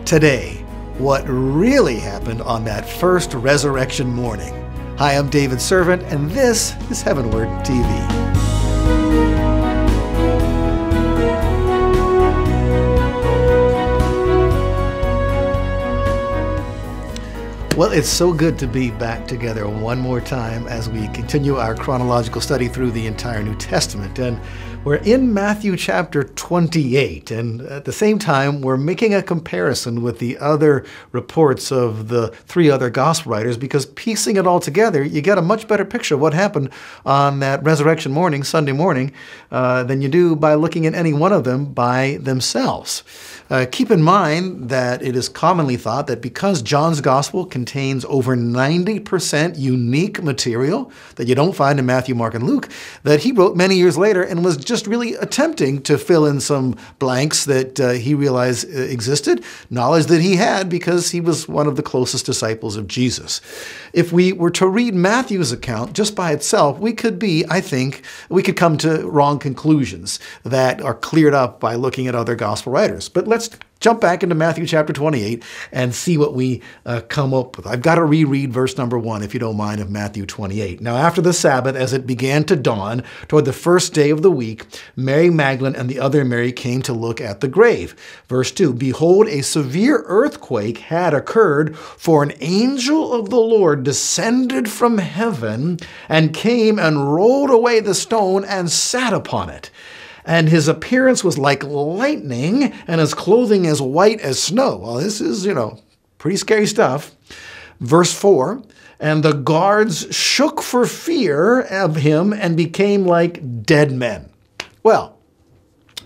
today what really happened on that first resurrection morning. Hi, I'm David Servant, and this is HeavenWord TV. Well, it's so good to be back together one more time as we continue our chronological study through the entire New Testament. And we're in Matthew chapter 28, and at the same time, we're making a comparison with the other reports of the three other gospel writers, because piecing it all together, you get a much better picture of what happened on that resurrection morning, Sunday morning, than you do by looking at any one of them by themselves. Keep in mind that it is commonly thought that because John's gospel contains over 90% unique material that you don't find in Matthew, Mark, and Luke, that he wrote many years later and was just really attempting to fill in some blanks that he realized existed, knowledge that he had because he was one of the closest disciples of Jesus. If we were to read Matthew's account just by itself, we could come to wrong conclusions that are cleared up by looking at other gospel writers. But let's jump back into Matthew chapter 28 and see what we come up with. I've got to reread verse number 1, if you don't mind, of Matthew 28. Now, after the Sabbath, as it began to dawn, toward the first day of the week, Mary Magdalene and the other Mary came to look at the grave. Verse 2, behold, a severe earthquake had occurred, for an angel of the Lord descended from heaven and came and rolled away the stone and sat upon it. And his appearance was like lightning, and his clothing as white as snow. Well, this is, pretty scary stuff. Verse 4, and the guards shook for fear of him and became like dead men. Well,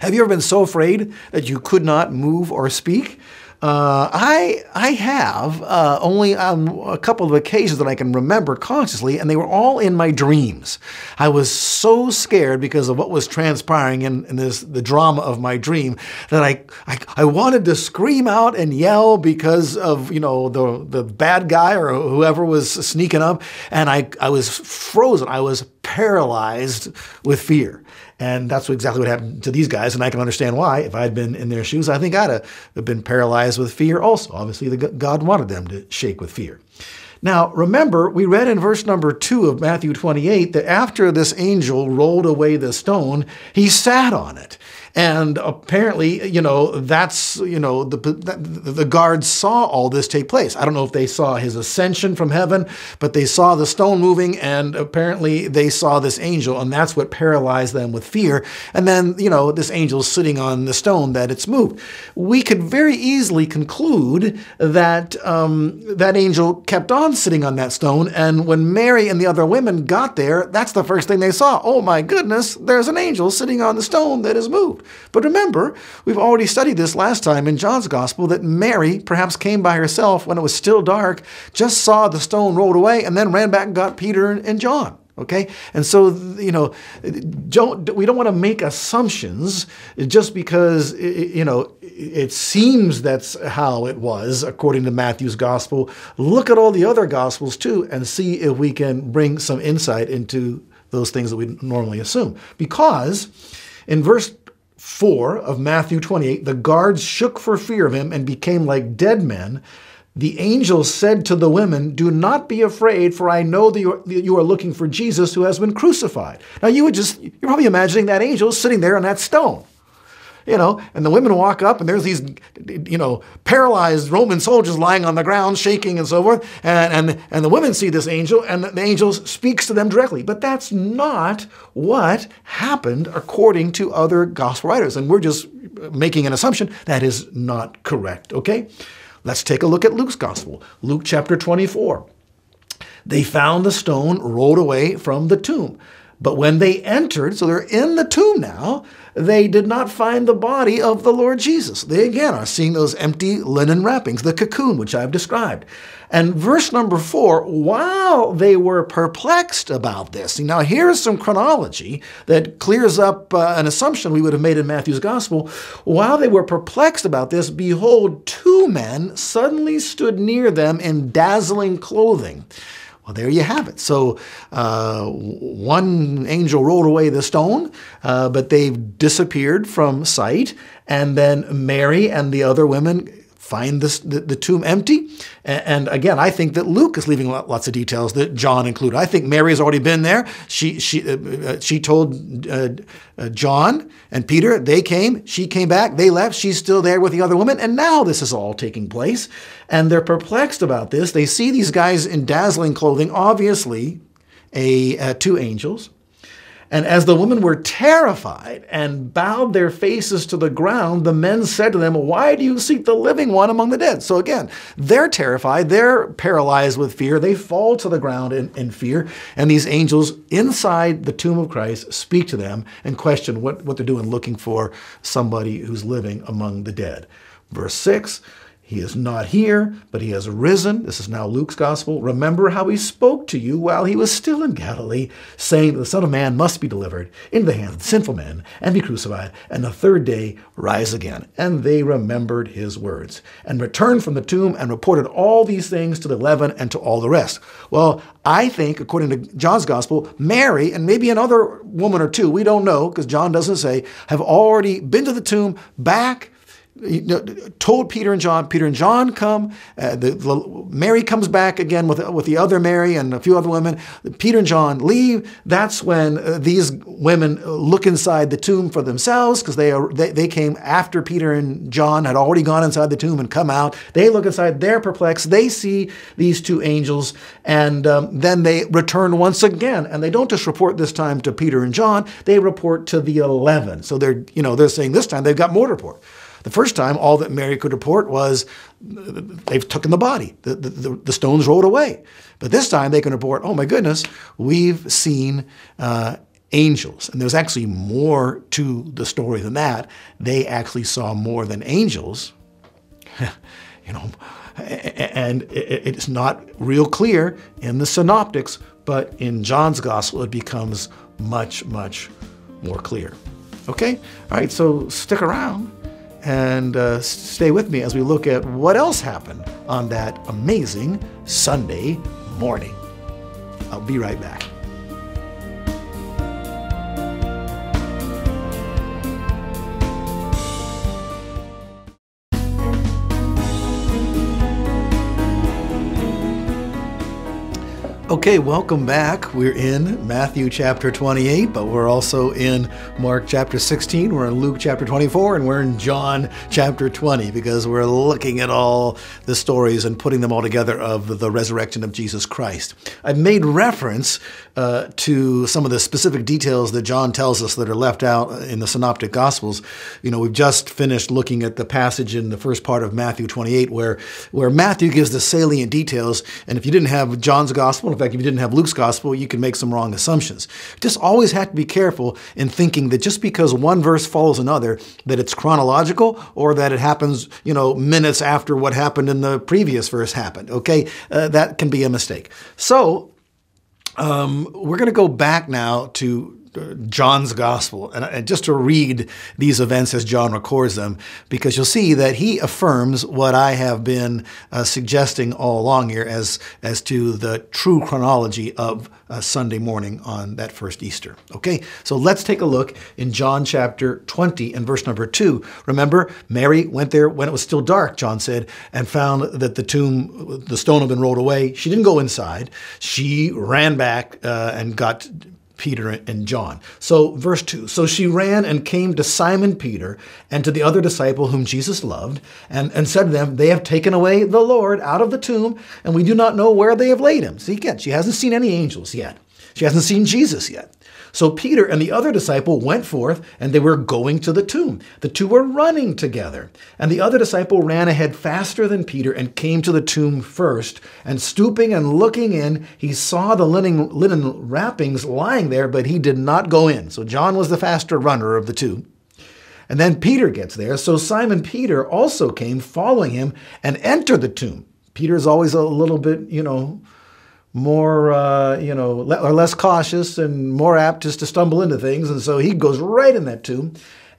have you ever been so afraid that you could not move or speak? I have only on a couple of occasions that I can remember consciously, and they were all in my dreams. I was so scared because of what was transpiring in the drama of my dream that I wanted to scream out and yell because of the bad guy or whoever was sneaking up, and I was frozen. I was paralyzed with fear. And that's exactly what happened to these guys, and I can understand why. If I had been in their shoes, I think I'd have been paralyzed with fear also. Obviously, God wanted them to shake with fear. Now, remember, we read in verse number 2 of Matthew 28 that after this angel rolled away the stone, he sat on it. And apparently, the guards saw all this take place. I don't know if they saw his ascension from heaven, but they saw the stone moving, and apparently they saw this angel, and that's what paralyzed them with fear. And then, this angel's sitting on the stone that it's moved. We could very easily conclude that that angel kept on sitting on that stone, and when Mary and the other women got there, that's the first thing they saw. Oh my goodness, there's an angel sitting on the stone that is moved. But remember, we've already studied this last time in John's gospel, that Mary perhaps came by herself when it was still dark, just saw the stone rolled away, and then ran back and got Peter and John. Okay? And so, we don't want to make assumptions just because, it seems that's how it was according to Matthew's gospel. Look at all the other gospels too and see if we can bring some insight into those things that we normally assume. Because in verse 4 of Matthew 28, the guards shook for fear of him and became like dead men. The angel said to the women, do not be afraid, for I know that you are looking for Jesus who has been crucified. Now you're probably imagining that angel sitting there on that stone. And the women walk up, and there's these, paralyzed Roman soldiers lying on the ground, shaking and so forth. And the women see this angel, and the angel speaks to them directly. But that's not what happened according to other gospel writers. And we're just making an assumption that is not correct, okay? Let's take a look at Luke's gospel. Luke chapter 24. They found the stone rolled away from the tomb. But when they entered, so they're in the tomb now, they did not find the body of the Lord Jesus. They again are seeing those empty linen wrappings, the cocoon, which I've described. And verse number 4, while they were perplexed about this. Now here's some chronology that clears up an assumption we would have made in Matthew's gospel. While they were perplexed about this, behold, two men suddenly stood near them in dazzling clothing. Well, there you have it. So one angel rolled away the stone, but they've disappeared from sight. And then Mary and the other women find the tomb empty. And again, I think that Luke is leaving lots of details that John included. I think Mary has already been there. She told John and Peter, they came, she came back, they left, she's still there with the other women, and now this is all taking place. And they're perplexed about this. They see these guys in dazzling clothing, obviously two angels. And as the women were terrified and bowed their faces to the ground, the men said to them, "Why do you seek the living one among the dead?" So again, they're terrified. They're paralyzed with fear. They fall to the ground in fear. And these angels inside the tomb of Christ speak to them and question what they're doing, looking for somebody who's living among the dead. Verse 6, "He is not here, but he has risen." This is now Luke's gospel. "Remember how he spoke to you while he was still in Galilee, saying that the Son of Man must be delivered into the hands of sinful men and be crucified, and the third day rise again." And they remembered his words and returned from the tomb and reported all these things to the 11 and to all the rest. Well, I think, according to John's gospel, Mary, and maybe another woman or two, we don't know because John doesn't say, have already been to the tomb, back, told Peter and John come. Mary comes back again with the other Mary and a few other women. Peter and John leave. That's when these women look inside the tomb for themselves, because they came after Peter and John had already gone inside the tomb and come out. They look inside. They're perplexed. They see these two angels, and then they return once again. And they don't just report this time to Peter and John. They report to the 11. So they're saying this time they've got more to report. The first time, all that Mary could report was they've taken the body. The stones rolled away. But this time they can report, oh my goodness, we've seen angels. And there's actually more to the story than that. They actually saw more than angels. And it's not real clear in the synoptics, but in John's gospel it becomes much, much more clear. Okay? All right, so stick around and stay with me as we look at what else happened on that amazing Sunday morning. I'll be right back. Okay, welcome back. We're in Matthew chapter 28, but we're also in Mark chapter 16, we're in Luke chapter 24, and we're in John chapter 20, because we're looking at all the stories and putting them all together of the resurrection of Jesus Christ. I've made reference to some of the specific details that John tells us that are left out in the Synoptic Gospels. We've just finished looking at the passage in the first part of Matthew 28 where Matthew gives the salient details, and if you didn't have John's Gospel, in fact, if you didn't have Luke's Gospel, you can make some wrong assumptions. Just always have to be careful in thinking that just because one verse follows another, that it's chronological or that it happens, minutes after what happened in the previous verse happened, okay? That can be a mistake. So, we're going to go back now to John's Gospel, and just to read these events as John records them, because you'll see that he affirms what I have been suggesting all along here as to the true chronology of Sunday morning on that first Easter. Okay, so let's take a look in John chapter 20 and verse number 2. Remember, Mary went there when it was still dark, John said, and found that the stone had been rolled away. She didn't go inside. She ran back and got Peter and John. So verse 2, so she ran and came to Simon Peter and to the other disciple whom Jesus loved, and said to them, they have taken away the Lord out of the tomb, and we do not know where they have laid him. See, again, she hasn't seen any angels yet. She hasn't seen Jesus yet. So Peter and the other disciple went forth, and they were going to the tomb. The two were running together. And the other disciple ran ahead faster than Peter and came to the tomb first. And stooping and looking in, he saw the linen wrappings lying there, but he did not go in. So John was the faster runner of the two. And then Peter gets there. So Simon Peter also came following him and entered the tomb. Peter's always a little bit, more, or less cautious and more apt just to stumble into things. And so he goes right in that tomb.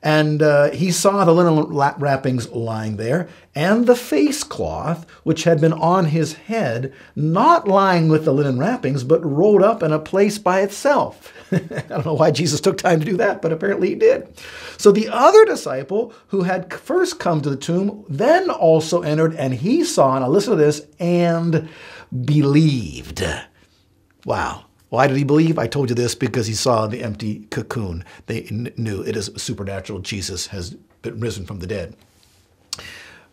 And he saw the linen wrappings lying there, and the face cloth, which had been on his head, not lying with the linen wrappings, but rolled up in a place by itself. I don't know why Jesus took time to do that, but apparently he did. So the other disciple who had first come to the tomb then also entered, and he saw, now listen to this, and believed. Wow. Why did he believe? I told you this because he saw the empty cocoon. They knew it is supernatural. Jesus has been risen from the dead.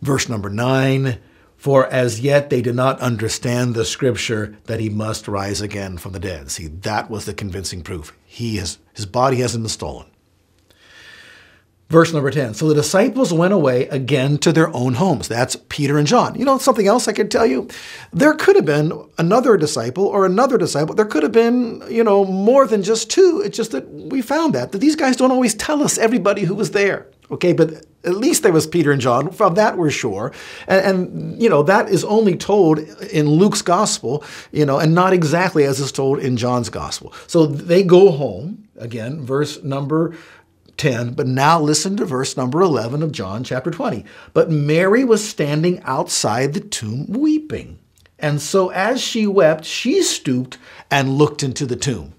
Verse number 9, for as yet they did not understand the scripture that he must rise again from the dead. See, that was the convincing proof. His body hasn't been stolen. Verse number 10, so the disciples went away again to their own homes. That's Peter and John. You know something else I could tell you? There could have been another disciple or another disciple. There could have been, more than just two. It's just that we found that these guys don't always tell us everybody who was there. Okay, but at least there was Peter and John. From that we're sure. And that is only told in Luke's gospel, and not exactly as is told in John's gospel. So they go home, again, verse number 10, but now listen to verse number 11 of John chapter 20. But Mary was standing outside the tomb weeping. And so as she wept, she stooped and looked into the tomb.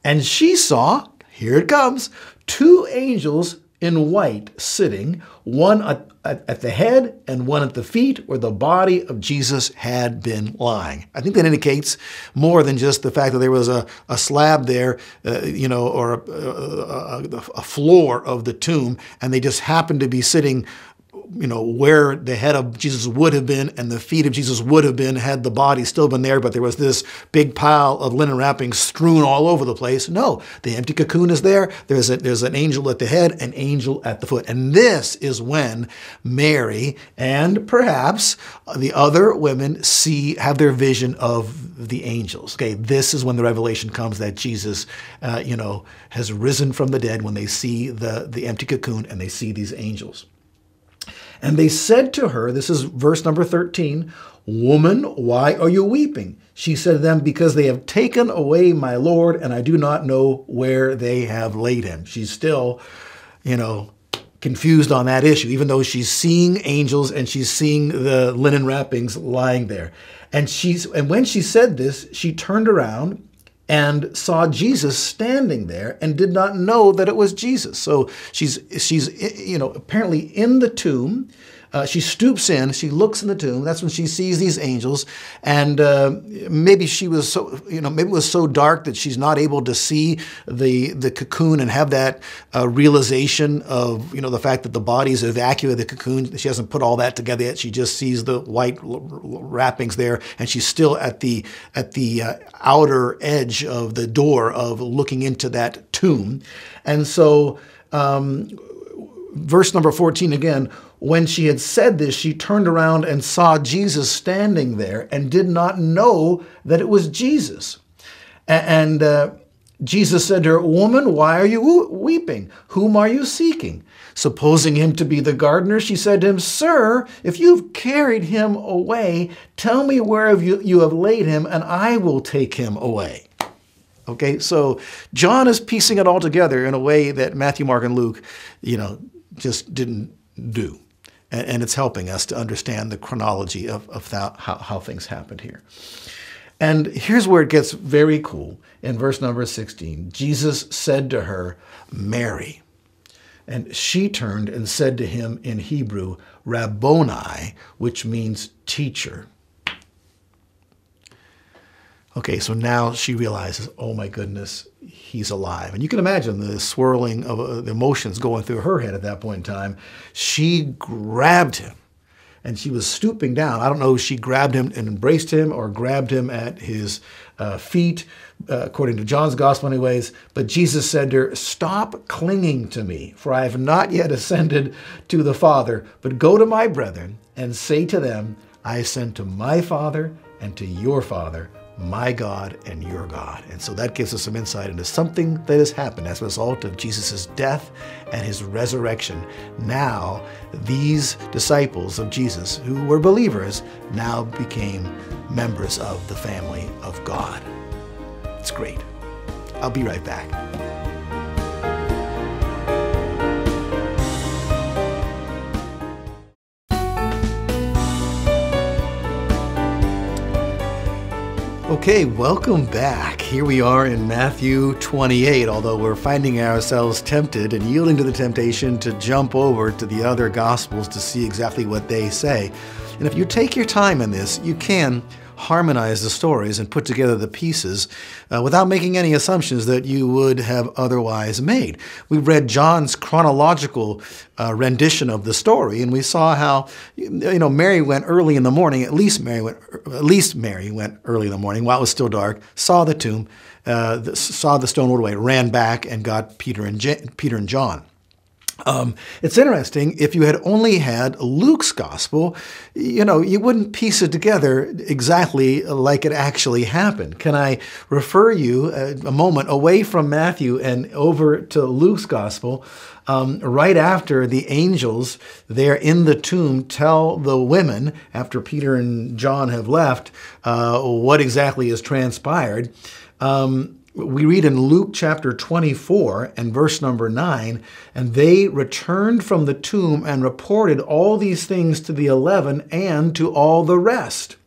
And she saw, here it comes, two angels in white sitting, one at the head and one at the feet where the body of Jesus had been lying. I think that indicates more than just the fact that there was a slab there, or a floor of the tomb, and they just happened to be sitting where the head of Jesus would have been and the feet of Jesus would have been had the body still been there, but there was this big pile of linen wrappings strewn all over the place. No, the empty cocoon is there. There's an angel at the head, an angel at the foot. And this is when Mary and perhaps the other women have their vision of the angels. Okay, this is when the revelation comes that Jesus, has risen from the dead, when they see the empty cocoon and they see these angels. And they said to her, this is verse number 13, woman, why are you weeping? She said to them, because they have taken away my Lord, and I do not know where they have laid him. She's still, confused on that issue, even though she's seeing angels and she's seeing the linen wrappings lying there. And when she said this, she turned around and saw Jesus standing there and did not know that it was Jesus. So she's apparently in the tomb. She stoops in, she looks in the tomb. That's when she sees these angels. And maybe she was maybe it was so dark that she's not able to see the cocoon and have that realization of, the fact that the body is evacuated the cocoon. She hasn't put all that together yet. She just sees the white wrappings there, and she's still at the outer edge of the door of looking into that tomb. And so verse number 14 again, when she had said this, she turned around and saw Jesus standing there and did not know that it was Jesus. And Jesus said to her, woman, why are you weeping? Whom are you seeking? Supposing him to be the gardener, she said to him, sir, if you've carried him away, tell me where you have laid him, and I will take him away. Okay, so John is piecing it all together in a way that Matthew, Mark, and Luke, just didn't do. And it's helping us to understand the chronology of how things happened here. And here's where it gets very cool. In verse number 16, Jesus said to her, Mary. And she turned and said to him in Hebrew, Rabboni, which means teacher. Okay, so now she realizes, oh my goodness, he's alive. And you can imagine the swirling of the emotions going through her head at that point in time. She grabbed him, and she was stooping down. I don't know if she grabbed him and embraced him or grabbed him at his feet, according to John's gospel anyways. But Jesus said to her, stop clinging to me, for I have not yet ascended to the Father, but go to my brethren and say to them, I ascend to my Father and to your Father, my God and your God. And so that gives us some insight into something that has happened as a result of Jesus' death and his resurrection. Now, these disciples of Jesus, who were believers, now became members of the family of God. It's great. I'll be right back. Okay, welcome back. Here we are in Matthew 28, although we're finding ourselves tempted and yielding to the temptation to jump over to the other Gospels to see exactly what they say. And if you take your time in this, you can harmonize the stories and put together the pieces without making any assumptions that you would have otherwise made. We read John's chronological rendition of the story, and we saw how Mary went early in the morning. At least Mary went early in the morning while it was still dark. Saw the tomb, saw the stone rolled away, ran back, and got Peter and John. It's interesting, if you had only had Luke's gospel, you wouldn't piece it together exactly like it actually happened. Can I refer you a moment away from Matthew and over to Luke's gospel? Right after the angels there in the tomb tell the women, after Peter and John have left, what exactly has transpired. We read in Luke chapter 24 and verse number 9, and they returned from the tomb and reported all these things to the 11 and to all the rest.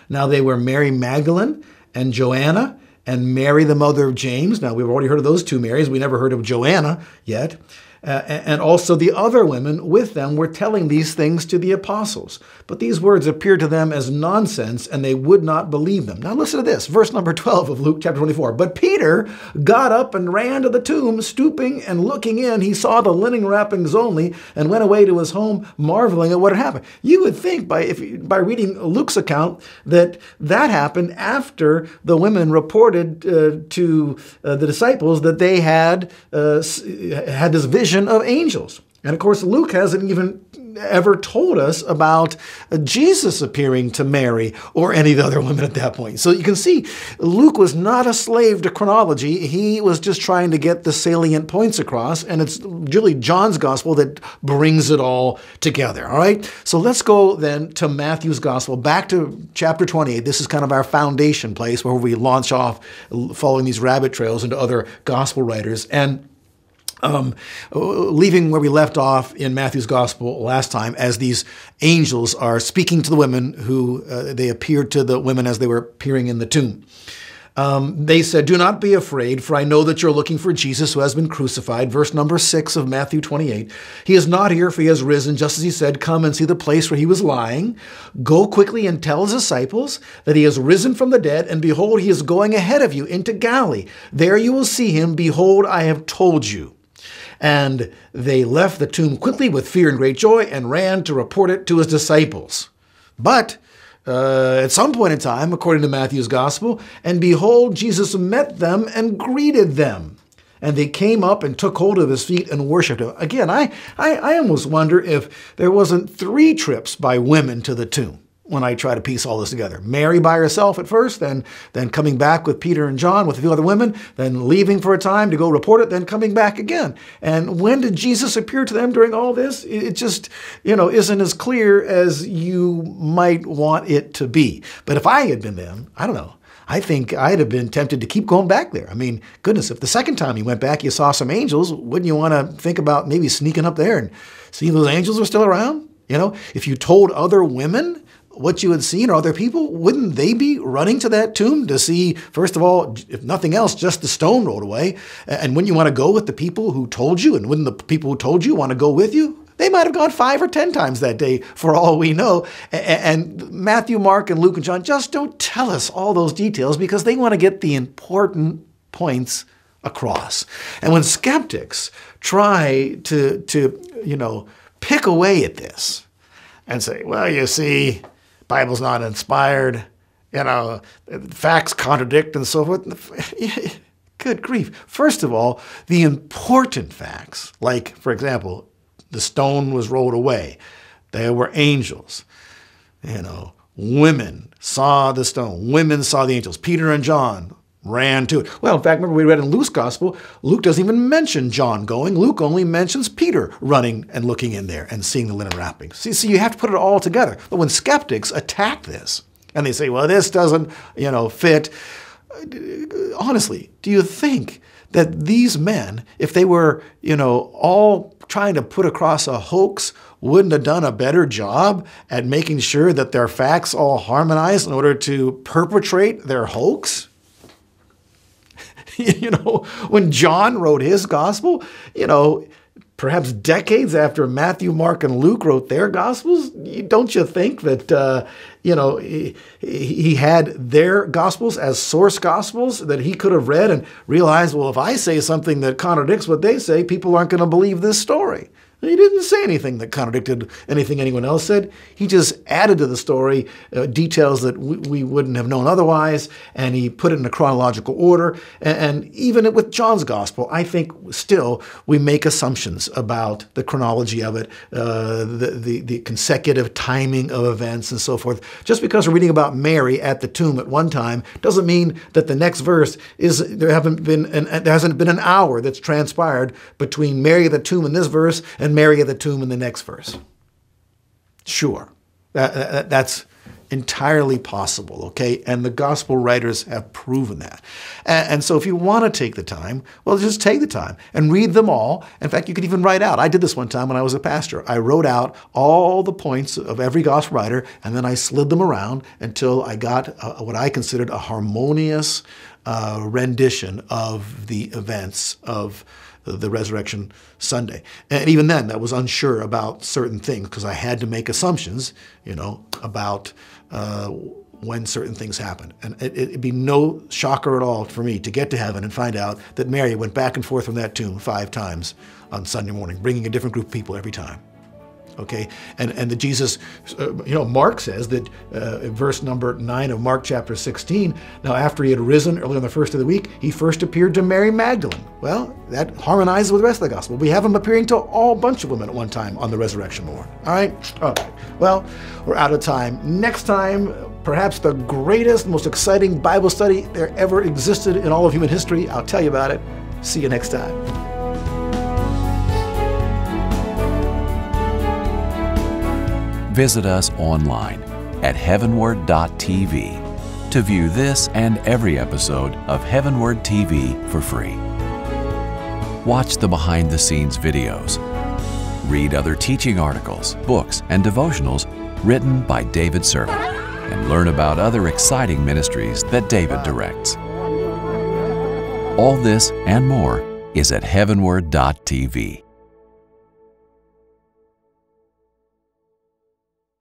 Now they were Mary Magdalene and Joanna and Mary the mother of James. Now we've already heard of those two Marys. We never heard of Joanna yet. And also the other women with them were telling these things to the apostles. But these words appeared to them as nonsense, and they would not believe them. Now listen to this, verse number 12 of Luke chapter 24. But Peter got up and ran to the tomb, stooping and looking in. He saw the linen wrappings only and went away to his home, marveling at what had happened. You would think by reading Luke's account that happened after the women reported to the disciples that they had this vision of angels. And of course, Luke hasn't even ever told us about Jesus appearing to Mary or any of the other women at that point. So you can see Luke was not a slave to chronology. He was just trying to get the salient points across, and it's really John's gospel that brings it all together. All right? So let's go then to Matthew's gospel, back to chapter 28. This is kind of our foundation place where we launch off following these rabbit trails into other gospel writers. And leaving where we left off in Matthew's gospel last time, as these angels are speaking to the women who they appeared to the women as they were appearing in the tomb. They said, "Do not be afraid, for I know that you're looking for Jesus who has been crucified." Verse number 6 of Matthew 28. "He is not here, for he has risen, just as he said. Come and see the place where he was lying. Go quickly and tell his disciples that he has risen from the dead, and behold, he is going ahead of you into Galilee. There you will see him. Behold, I have told you." And they left the tomb quickly with fear and great joy and ran to report it to his disciples. But at some point in time, according to Matthew's gospel, and behold, Jesus met them and greeted them. And they came up and took hold of his feet and worshiped him. Again, I almost wonder if there wasn't 3 trips by women to the tomb when I try to piece all this together. Mary by herself at first, then coming back with Peter and John with a few other women, then leaving for a time to go report it, then coming back again. And when did Jesus appear to them during all this? It just, isn't as clear as you might want it to be. But if I had been them, I don't know. I think I'd have been tempted to keep going back there. I mean, goodness, if the second time you went back, you saw some angels, wouldn't you want to think about maybe sneaking up there and see if those angels were still around? If you told other women what you had seen or other people, wouldn't they be running to that tomb to see, first of all, if nothing else, just the stone rolled away? And wouldn't you want to go with the people who told you? And wouldn't the people who told you want to go with you? They might have gone 5 or 10 times that day, for all we know. And Matthew, Mark, and Luke, and John just don't tell us all those details because they want to get the important points across. And when skeptics try to pick away at this and say, well, you see, Bible's not inspired, facts contradict and so forth. Good grief. First of all, the important facts, like, for example, the stone was rolled away. There were angels. Women saw the stone. Women saw the angels. Peter and John ran to it. Well, in fact, remember we read in Luke's gospel, Luke doesn't even mention John going. Luke only mentions Peter running and looking in there and seeing the linen wrappings. See, you have to put it all together. But when skeptics attack this and they say, well, this doesn't, fit, honestly, do you think that these men, if they were, all trying to put across a hoax, wouldn't have done a better job at making sure that their facts all harmonized in order to perpetrate their hoax? When John wrote his gospel, perhaps decades after Matthew, Mark, and Luke wrote their gospels, don't you think that, he had their gospels as source gospels that he could have read and realized, well, if I say something that contradicts what they say, people aren't going to believe this story. He didn't say anything that contradicted anything anyone else said. He just added to the story details that we wouldn't have known otherwise, and he put it in a chronological order. And even with John's gospel, I think still we make assumptions about the chronology of it, the consecutive timing of events and so forth. Just because we're reading about Mary at the tomb at one time doesn't mean that the next verse there hasn't been an hour that's transpired between Mary at the tomb in this verse and Mary at the tomb in the next verse. Sure, that's entirely possible, okay? And the gospel writers have proven that. And so if you want to take the time, well, just take the time and read them all. In fact, you could even write out. I did this one time when I was a pastor. I wrote out all the points of every gospel writer, and then I slid them around until I got what I considered a harmonious rendition of the events of the Resurrection Sunday. And even then, I was unsure about certain things because I had to make assumptions, about when certain things happened. And it'd be no shocker at all for me to get to heaven and find out that Mary went back and forth from that tomb 5 times on Sunday morning, bringing a different group of people every time. Okay, and the Jesus, Mark says that in verse number 9 of Mark chapter 16, now after he had risen early on the first of the week, he first appeared to Mary Magdalene. Well, that harmonizes with the rest of the gospel. We have him appearing to a bunch of women at one time on the resurrection morn. All right? Okay. Well, we're out of time. Next time, perhaps the greatest, most exciting Bible study there ever existed in all of human history. I'll tell you about it. See you next time. Visit us online at HeavenWord.tv to view this and every episode of HeavenWord TV for free. Watch the behind-the-scenes videos. Read other teaching articles, books, and devotionals written by David Servant, and learn about other exciting ministries that David directs. All this and more is at HeavenWord.tv.